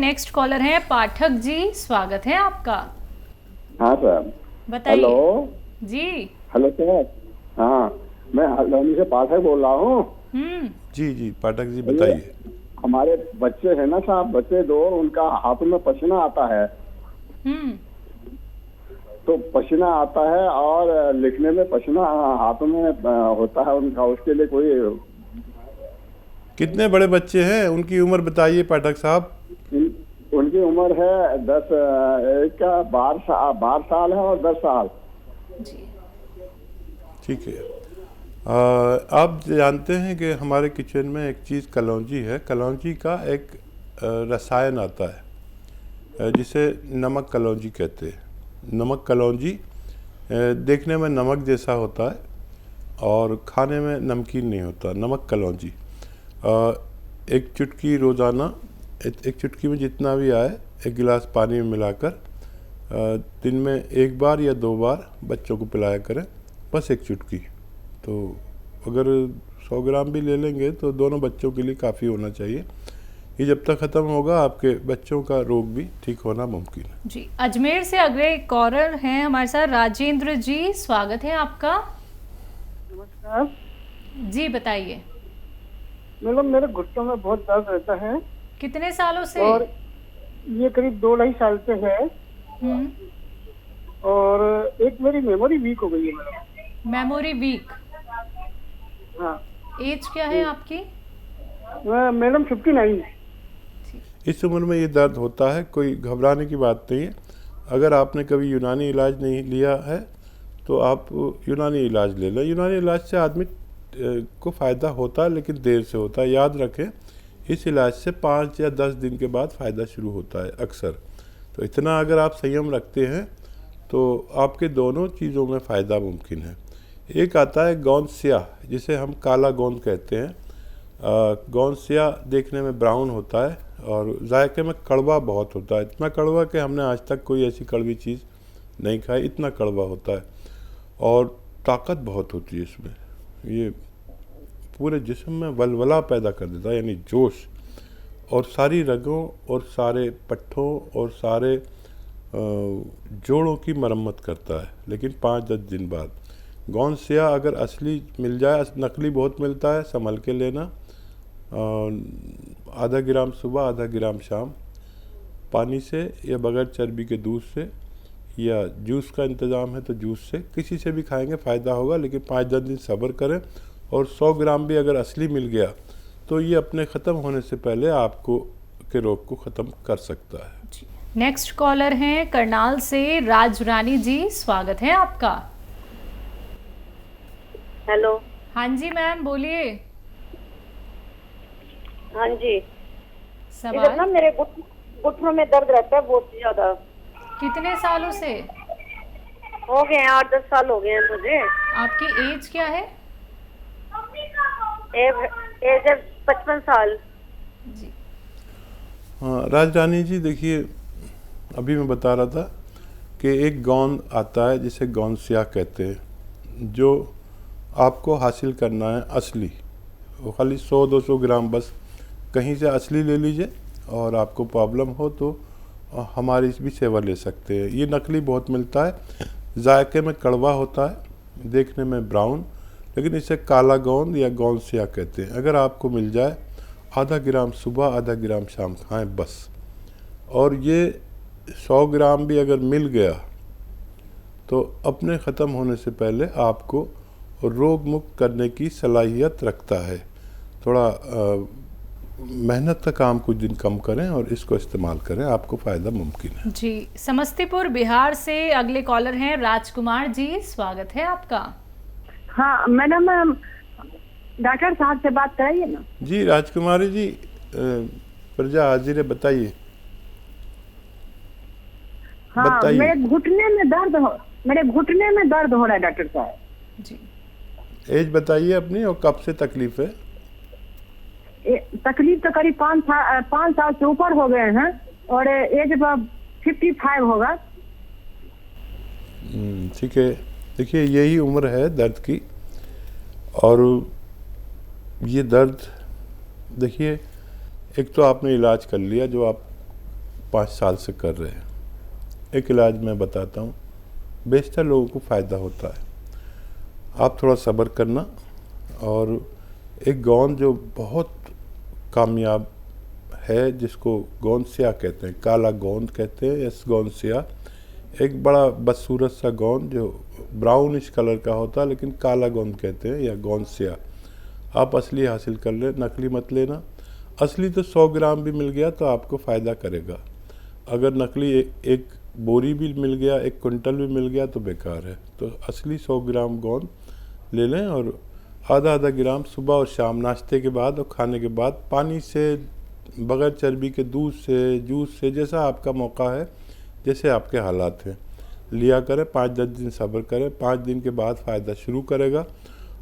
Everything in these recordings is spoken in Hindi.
नेक्स्ट कॉलर हैं पाठक जी, स्वागत है आपका। हाँ सर, बताइए। हेलो जी। Hello sir. हाँ, मैं हल्द्वानी से पाठक बोल रहा हूँ। जी जी पाठक जी ये बताइए। हमारे बच्चे हैं ना साहब, बच्चे दो, उनका हाथों में पसीना आता है। तो पसीना आता है और लिखने में पसीना हाथों में होता है उनका, उसके लिए कोई कितने बड़े बच्चे हैं, उनकी उम्र बताइए पाठक साहब। उनकी उम्र है 10, एक का 12 साल है और 10 साल। ठीक है। आप जानते हैं कि हमारे किचन में एक चीज़ कलौंजी है। कलौंजी का एक रसायन आता है जिसे नमक कलौंजी कहते हैं। नमक कलौंजी देखने में नमक जैसा होता है और खाने में नमकीन नहीं होता। नमक कलौंजी एक चुटकी रोज़ाना, एक चुटकी में जितना भी आए, एक गिलास पानी में मिलाकर दिन में एक बार या 2 बार बच्चों को पिलाया करें, बस एक चुटकी। तो अगर 100 ग्राम भी ले लेंगे तो दोनों बच्चों के लिए काफ़ी होना चाहिए। ये जब तक ख़त्म होगा आपके बच्चों का रोग भी ठीक होना मुमकिन है। जी, अजमेर से अगले कॉलर हैं हमारे साथ राजेंद्र जी, स्वागत है आपका। नमस्कार जी बताइए। मैडम, मेरे घुटनों में बहुत दर्द रहता है। कितने सालों से? और ये करीब 2 ढाई साल से है। और एक मेरी मेमोरी वीक हो गई है मैडम। Memory weak? हाँ। एज क्या है आपकी? मैडम 59। इस उम्र में ये दर्द होता है, कोई घबराने की बात नहीं है। अगर आपने कभी यूनानी इलाज नहीं लिया है तो आप यूनानी इलाज ले लें। यूनानी इलाज से आदमी को फ़ायदा होता है, लेकिन देर से होता है। याद रखें, इस इलाज से 5 या 10 दिन के बाद फ़ायदा शुरू होता है अक्सर। तो इतना अगर आप संयम रखते हैं तो आपके दोनों चीज़ों में फ़ायदा मुमकिन है। एक आता है गोंद स्याह, जिसे हम काला गोंद कहते हैं। गोंद स्याह देखने में ब्राउन होता है और जायके में कड़वा बहुत होता है। इतना कड़वा कि हमने आज तक कोई ऐसी कड़वी चीज़ नहीं खाई, इतना कड़वा होता है। और ताकत बहुत होती है इसमें। ये पूरे जिस्म में वलवला पैदा कर देता है, यानी जोश, और सारी रगों और सारे पट्ठों और सारे जोड़ों की मरम्मत करता है, लेकिन 5-10 दिन बाद। गोंद स्याह अगर असली मिल जाए, नकली बहुत मिलता है, संभल के लेना। आधा ग्राम सुबह, आधा ग्राम शाम, पानी से या बगैर चर्बी के दूध से, या जूस का इंतज़ाम है तो जूस से, किसी से भी खाएंगे फ़ायदा होगा। लेकिन 5-10 दिन सब्र करें। और 100 ग्राम भी अगर असली मिल गया तो ये अपने ख़त्म होने से पहले आपको के रोग को ख़त्म कर सकता है। नेक्स्ट कॉलर हैं करनाल से राज रानी जी, स्वागत है आपका। हेलो। हाँ जी मैम, बोलिए। हाँ जी। सवाल? ना मेरे घुटनों में दर्द रहता है बहुत ज्यादा। कितने सालों से? हो गए हैं 8-10 साल हो गए हैं मुझे। आपकी एज क्या है? एज है 55 साल। जी। हाँ राज रानी जी, देखिए अभी मैं बता रहा था कि एक गोंद आता है जिसे गोंद स्याह कहते हैं, जो आपको हासिल करना है असली। वो खाली 100-200 ग्राम बस कहीं से असली ले लीजिए, और आपको प्रॉब्लम हो तो हमारी भी सेवा ले सकते हैं। ये नकली बहुत मिलता है, जायके में कड़वा होता है, देखने में ब्राउन, लेकिन इसे काला गोंद या गोंद स्याह कहते हैं। अगर आपको मिल जाए, आधा ग्राम सुबह, आधा ग्राम शाम खाएं बस। और ये 100 ग्राम भी अगर मिल गया तो अपने ख़त्म होने से पहले आपको रोग मुक्त करने की सलाहियत रखता है। थोड़ा मेहनत का काम कुछ दिन कम करें और इसको इस्तेमाल करें, आपको फ़ायदा मुमकिन है। जी, समस्तीपुर बिहार से अगले कॉलर हैं राजकुमार जी, स्वागत है आपका। हाँ मैडम, डॉक्टर साहब से बात कराइए ना। जी राजकुमारी जी, प्रजा हाजिर है, बताइए। हाँ, बताइए। मेरे घुटने में दर्द हो रहा है डॉक्टर साहब जी। एज बताइए अपनी, और कब से तकलीफ है? तकलीफ तो करीब 5 साल से ऊपर हो गए हैं, और एज 55 होगा। ठीक है। देखिए यही उम्र है दर्द की, और ये दर्द देखिए, एक तो आपने इलाज कर लिया जो आप 5 साल से कर रहे हैं। एक इलाज मैं बताता हूँ, बेशतर लोगों को फ़ायदा होता है। आप थोड़ा सब्र करना, और एक गोंद जो बहुत कामयाब है, जिसको गोंद स्या कहते हैं, काला गोंद कहते हैं, यस गोंद स्या, एक बड़ा बदसूरत सा गोंद जो ब्राउनिश कलर का होता है, लेकिन काला गोंद कहते हैं, या गोंद स्या। आप असली हासिल कर लें, नकली मत लेना। असली तो 100 ग्राम भी मिल गया तो आपको फ़ायदा करेगा। अगर नकली एक बोरी भी मिल गया, 1 क्विंटल भी मिल गया तो बेकार है। तो असली 100 ग्राम गोंद ले लें, और आधा ग्राम सुबह और शाम नाश्ते के बाद और खाने के बाद पानी से, बगैर चर्बी के, दूध से, जूस से, जैसा आपका मौका है, जैसे आपके हालात हैं, लिया करें। 5-10 दिन सब्र करें, 5 दिन के बाद फ़ायदा शुरू करेगा,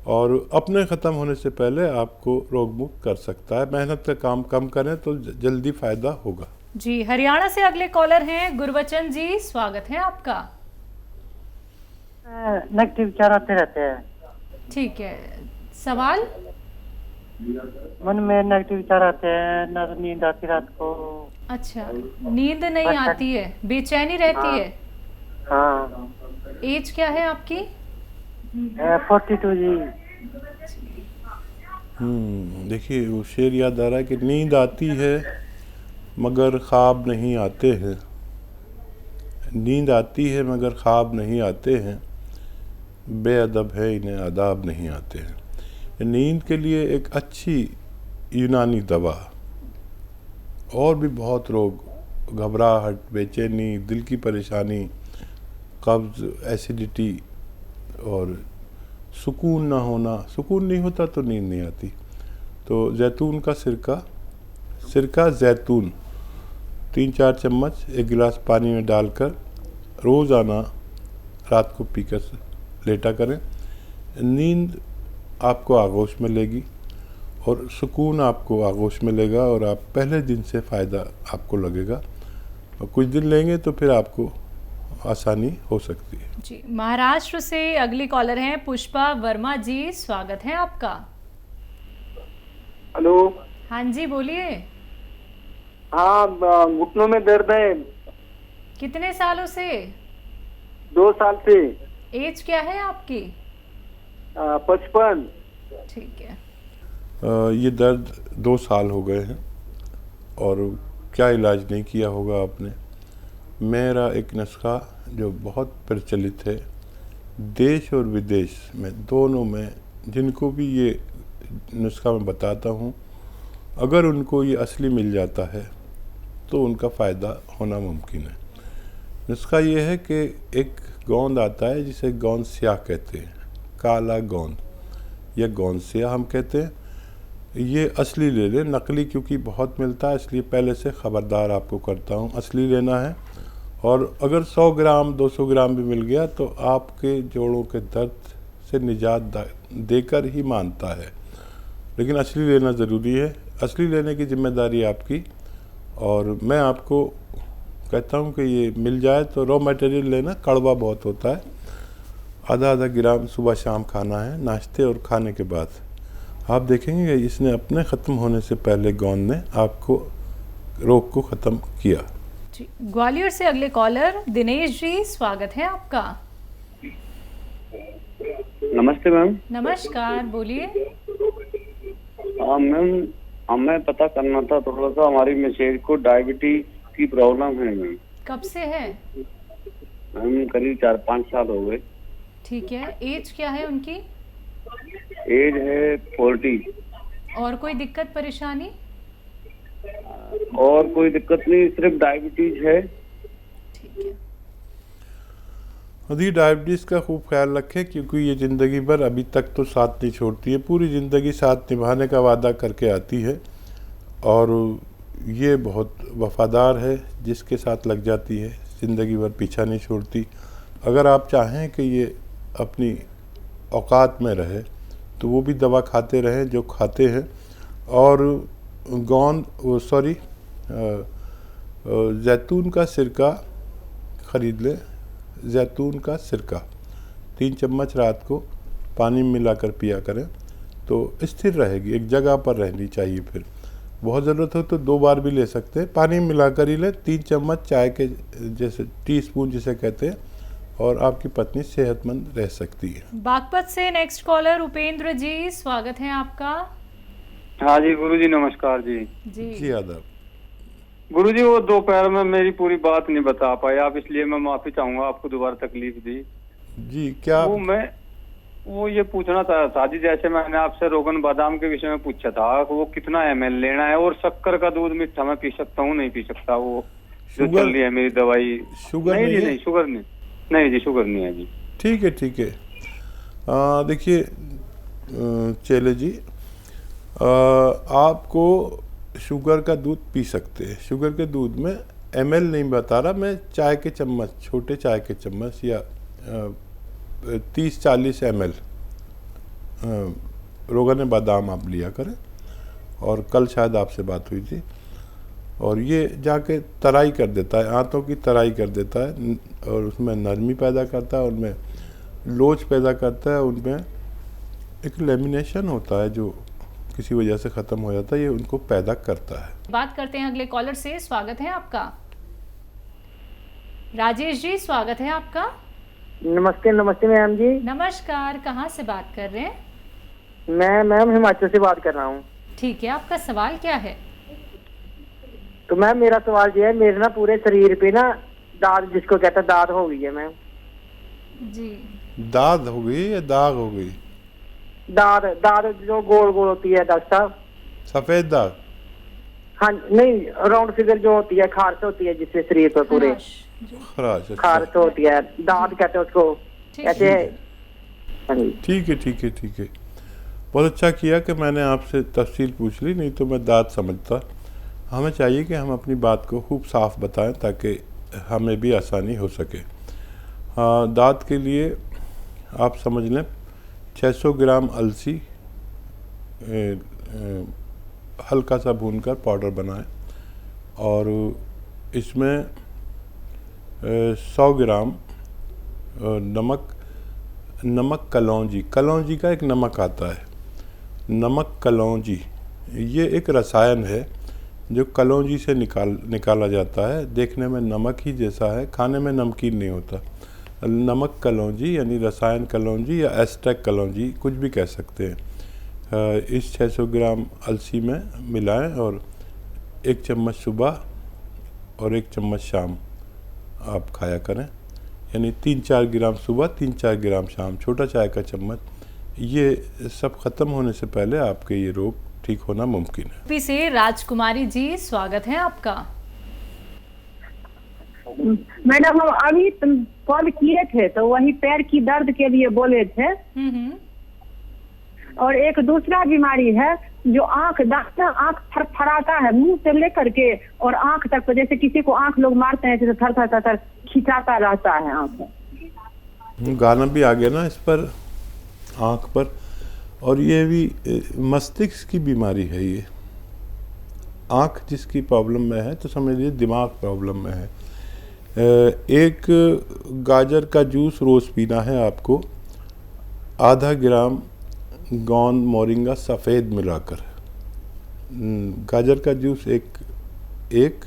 और अपने ख़त्म होने से पहले आपको रोग मुक्त कर सकता है। मेहनत का काम कम करें तो जल्दी फ़ायदा होगा। जी, हरियाणा से अगले कॉलर हैं गुरबचन जी, स्वागत है आपका। नेगेटिव विचार आते रहते हैं। ठीक है, सवाल? मन में नेगेटिव विचार आते हैं, ना तो नींद आती रात को। अच्छा, नींद नहीं आती है, बेचैनी रहती है। हाँ। एज क्या है आपकी? 42 जी। देखिए, वो शेर याद आ रहा है कि नींद आती है मगर ख्वाब नहीं आते हैं। नींद आती है मगर ख्वाब नहीं आते हैं, बेअदब है इन्हें आदाब नहीं आते हैं। नींद के लिए एक अच्छी यूनानी दवा, और भी बहुत रोग, घबराहट, बेचैनी, दिल की परेशानी, कब्ज़, एसिडिटी, और सुकून ना होना। सुकून नहीं होता तो नींद नहीं आती। तो जैतून का सिरका जैतून 3-4 चम्मच 1 गिलास पानी में डालकर रोज़ाना रात को पीकर लेटा करें। नींद आपको आगोश में लेगी, और सुकून आपको आगोश में लेगा, और आप पहले दिन से फ़ायदा आपको लगेगा। और कुछ दिन लेंगे तो फिर आपको आसानी हो सकती है। जी, महाराष्ट्र से अगली कॉलर हैं पुष्पा वर्मा जी, स्वागत है आपका। हेलो। हाँ जी, बोलिए। हाँ, घुटनों में दर्द है। कितने सालों से? 2 साल से। एज क्या है आपकी? 55। ठीक है। ये दर्द 2 साल हो गए हैं, और क्या इलाज नहीं किया होगा आपने। मेरा एक नुस्खा जो बहुत प्रचलित है, देश और विदेश में दोनों में, जिनको भी ये नुस्खा मैं बताता हूँ, अगर उनको ये असली मिल जाता है तो उनका फ़ायदा होना मुमकिन है। नुस्खा ये है कि एक गोंद आता है जिसे गोंद स्या कहते हैं, काला गोंद, या गोंद स्या हम कहते हैं। ये असली ले लें, नकली क्योंकि बहुत मिलता है, इसलिए पहले से ख़बरदार आपको करता हूँ, असली लेना है। और अगर 100 ग्राम 200 ग्राम भी मिल गया तो आपके जोड़ों के दर्द से निजात देकर ही मानता है, लेकिन असली लेना ज़रूरी है। असली लेने की जिम्मेदारी आपकी, और मैं आपको कहता हूँ कि ये मिल जाए तो रॉ मटेरियल लेना, कड़वा बहुत होता है। आधा ग्राम सुबह शाम खाना है, नाश्ते और खाने के बाद। आप देखेंगे कि इसने अपने ख़त्म होने से पहले गोंद ने आपको रोग को ख़त्म किया। जी, ग्वालियर से अगले कॉलर दिनेश जी, स्वागत है आपका। नमस्ते मैम। नमस्कार, बोलिए। मैम, हमें पता करना था थोड़ा सा, हमारी मिसेज को डायबिटीज की प्रॉब्लम है मैम। कब से है? मैम करीब 4-5 साल हो गए। ठीक है, एज क्या है उनकी? एज है 40। और कोई दिक्कत परेशानी? और कोई दिक्कत नहीं, सिर्फ डायबिटीज है। ठीक है। यदि डायबिटीज़ का खूब ख्याल रखें, क्योंकि ये ज़िंदगी भर अभी तक तो साथ नहीं छोड़ती है, पूरी ज़िंदगी साथ निभाने का वादा करके आती है, और ये बहुत वफादार है, जिसके साथ लग जाती है ज़िंदगी भर पीछा नहीं छोड़ती। अगर आप चाहें कि ये अपनी औकात में रहे तो वो भी दवा खाते रहें जो खाते हैं, और जैतून का सिरका ख़रीद लें। जैतून का सिरका 3 चम्मच रात को पानी में मिलाकर पिया करें तो स्थिर रहेगी, एक जगह पर रहनी चाहिए। फिर बहुत ज़रूरत हो तो 2 बार भी ले सकते हैं। पानी में मिलाकर ही लें, 3 चम्मच चाय के जैसे टीस्पून जिसे कहते हैं, और आपकी पत्नी सेहतमंद रह सकती है। बागपत से नेक्स्ट कॉलर उपेंद्र जी, स्वागत है आपका। हाँ जी गुरुजी, नमस्कार जी। जी आदाब। गुरुजी, वो दोपहर में मेरी पूरी बात नहीं बता पाए आप, इसलिए मैं माफी चाहूंगा, आपको दोबारा तकलीफ दी जी। क्या वो ये पूछना था जी, जैसे मैंने आपसे रोगन बादाम के विषय में पूछा था, वो कितना ml लेना है, और शक्कर का दूध मीठा मैं पी सकता हूँ नहीं पी सकता, वो जो चल रही है मेरी दवाई। शुगर नहीं नहीं जी, है? नहीं शुगर नहीं जी, शुगर नहीं है जी। ठीक है ठीक है। देखिए चेले जी, आपको शुगर का दूध पी सकते हैं। शुगर के दूध में ml नहीं बता रहा मैं, चाय के चम्मच, छोटे चाय के चम्मच या 30-40 ml रोगन बादाम आप लिया करें। और कल शायद आपसे बात हुई थी, और ये जाके तराई कर देता है, आंतों की तराई कर देता है, और उसमें नरमी पैदा करता है, उनमें लोच पैदा करता है, उनमें एक लेमिनेशन होता है जो किसी वजह से ख़त्म हो जाता है, ये उनको पैदा करता है। बात करते हैं अगले कॉलर से, स्वागत है आपका। राजेश जी, स्वागत है आपका। नमस्ते नमस्ते मैम जी। नमस्कार, कहाँ से बात कर रहे हैं? मैं मैम हिमाचल से बात कर रहा हूँ। ठीक है, आपका सवाल क्या है? तो मैम मेरा सवाल ये है, मेरे ना पूरे शरीर पे ना दाद, जिसको कहता है दाद हो गई है मैम जी। दाद हो गई या दाग हो गई? दाद दाद जो गोल गोल होती है डॉक्टर साहब। सफ़ेद दाग? हाँ नहीं, राउंड फिगर जो होती है, खारस होती है जिससे शरीर पर पूरे खराश, जी। खराश। अच्छा। खारस होती है, दाद कहते हैं उसको। ठीक ऐसे है। हाँ जी। ठीक है ठीक है ठीक है। बहुत अच्छा किया कि मैंने आपसे तफसील पूछ ली, नहीं तो मैं दाद समझता। हमें चाहिए कि हम अपनी बात को खूब साफ बताएं ताकि हमें भी आसानी हो सके। हाँ, दाद के लिए आप समझ लें 600 ग्राम अलसी हल्का सा भूनकर पाउडर बनाएं, और इसमें 100 ग्राम नमक कलौंजी का एक नमक आता है, नमक कलौंजी, ये एक रसायन है जो कलौंजी से निकाला जाता है। देखने में नमक ही जैसा है, खाने में नमकीन नहीं होता। नमक कलौंजी यानी रसायन कलौंजी या एस्ट्रैक कलौंजी, कुछ भी कह सकते हैं। इस 600 ग्राम अलसी में मिलाएं, और 1 चम्मच सुबह और 1 चम्मच शाम आप खाया करें, यानी 3-4 ग्राम सुबह, 3-4 ग्राम शाम, छोटा चाय का चम्मच। ये सब ख़त्म होने से पहले आपके ये रोग ठीक होना मुमकिन है। यूपी से राजकुमारी जी, स्वागत है आपका। मैडम हम अभी कॉल किए थे तो वही पैर की दर्द के लिए बोले थे। और एक दूसरा बीमारी है जो आंख फड़फड़ाता है मुंह से लेकर के और आंख तक, तो जैसे किसी को आंख लोग मारते हैं जैसे थर खिंचाता रहता है आंख। गाना भी आ गया ना इस पर, आंख पर। और ये भी मस्तिष्क की बीमारी है। ये आंख जिसकी प्रॉब्लम में है तो समझ लीजिए दिमाग प्रॉब्लम में है। एक गाजर का जूस रोज़ पीना है आपको, आधा ग्राम गोंद मोरिंगा सफ़ेद मिलाकर। गाजर का जूस एक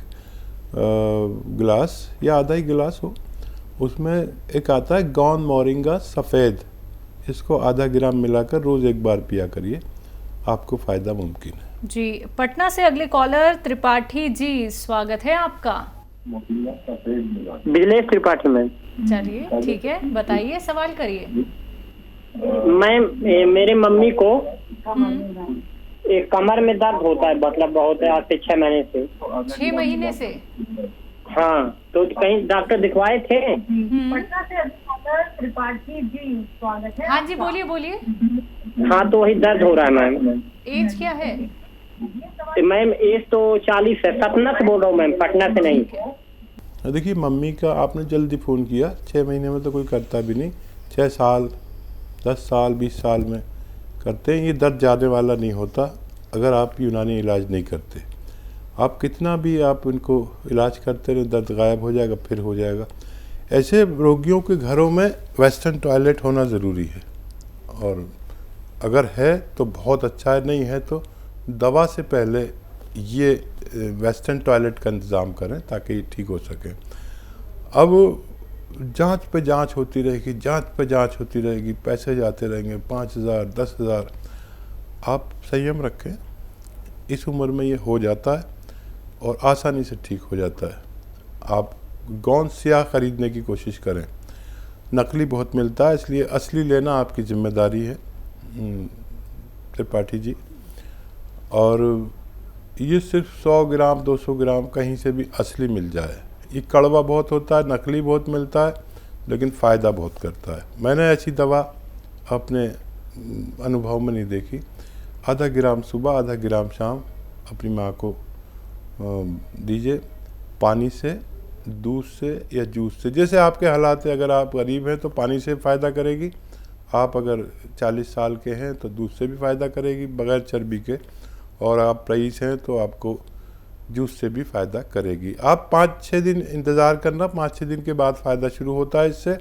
गिलास या आधा ही गिलास हो, उसमें एक आता है गोंद मोरिंगा सफ़ेद, इसको आधा ग्राम मिलाकर रोज़ 1 बार पिया करिए, आपको फ़ायदा मुमकिन है। जी, पटना से अगले कॉलर त्रिपाठी जी, स्वागत है आपका। Business Tripathi ma'am. चलिए ठीक है, बताइए, सवाल करिए। मैं मेरे मम्मी को एक कमर में दर्द होता है, मतलब बहुत है, आज से 6 महीने से। 6 महीने से? हाँ, तो कहीं डॉक्टर दिखवाए थे। पटना से त्रिपाठी जी, स्वागत है। हाँ जी, बोलिए बोलिए। हाँ, तो वही दर्द हो रहा है मैम। एज क्या है? मैम एज तो 40 है। सपना से बोल रहा हूँ मैम, पटना से नहीं। देखिए, मम्मी का आपने जल्दी फ़ोन किया, 6 महीने में तो कोई करता भी नहीं, 6 साल 10 साल 20 साल में करते हैं। ये दर्द जाने वाला नहीं होता अगर आप यूनानी इलाज नहीं करते। आप कितना भी आप इनको इलाज करते रहे, दर्द गायब हो जाएगा, फिर हो जाएगा। ऐसे रोगियों के घरों में वेस्टर्न टॉयलेट होना ज़रूरी है, और अगर है तो बहुत अच्छा है, नहीं है तो दवा से पहले ये वेस्टर्न टॉयलेट का इंतज़ाम करें ताकि ठीक हो सके। अब जांच पे जांच होती रहेगी, जांच पे जांच होती रहेगी, पैसे जाते रहेंगे 5,000 10,000। आप संयम रखें, इस उम्र में ये हो जाता है और आसानी से ठीक हो जाता है। आप गोंद स्याह ख़रीदने की कोशिश करें, नकली बहुत मिलता है, इसलिए असली लेना आपकी जिम्मेदारी है त्रिपाठी जी। और ये सिर्फ 100 ग्राम 200 ग्राम कहीं से भी असली मिल जाए। ये कड़वा बहुत होता है, नकली बहुत मिलता है, लेकिन फ़ायदा बहुत करता है। मैंने ऐसी दवा अपने अनुभव में नहीं देखी। आधा ग्राम सुबह, आधा ग्राम शाम अपनी माँ को दीजिए, पानी से, दूध से या जूस से, जैसे आपके हालात है। अगर आप गरीब हैं तो पानी से फ़ायदा करेगी, आप अगर 40 साल के हैं तो दूध से भी फ़ायदा करेगी बग़ैर चर्बी के, और आप रईस हैं तो आपको जूस से भी फ़ायदा करेगी। आप 5-6 दिन इंतज़ार करना, 5-6 दिन के बाद फ़ायदा शुरू होता है। इससे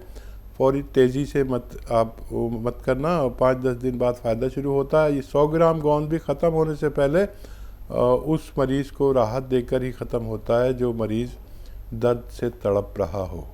फौरी तेज़ी से मत करना, और 5-10 दिन बाद फ़ायदा शुरू होता है। ये 100 ग्राम गोंद भी ख़त्म होने से पहले उस मरीज़ को राहत देकर ही ख़त्म होता है जो मरीज़ दर्द से तड़प रहा हो।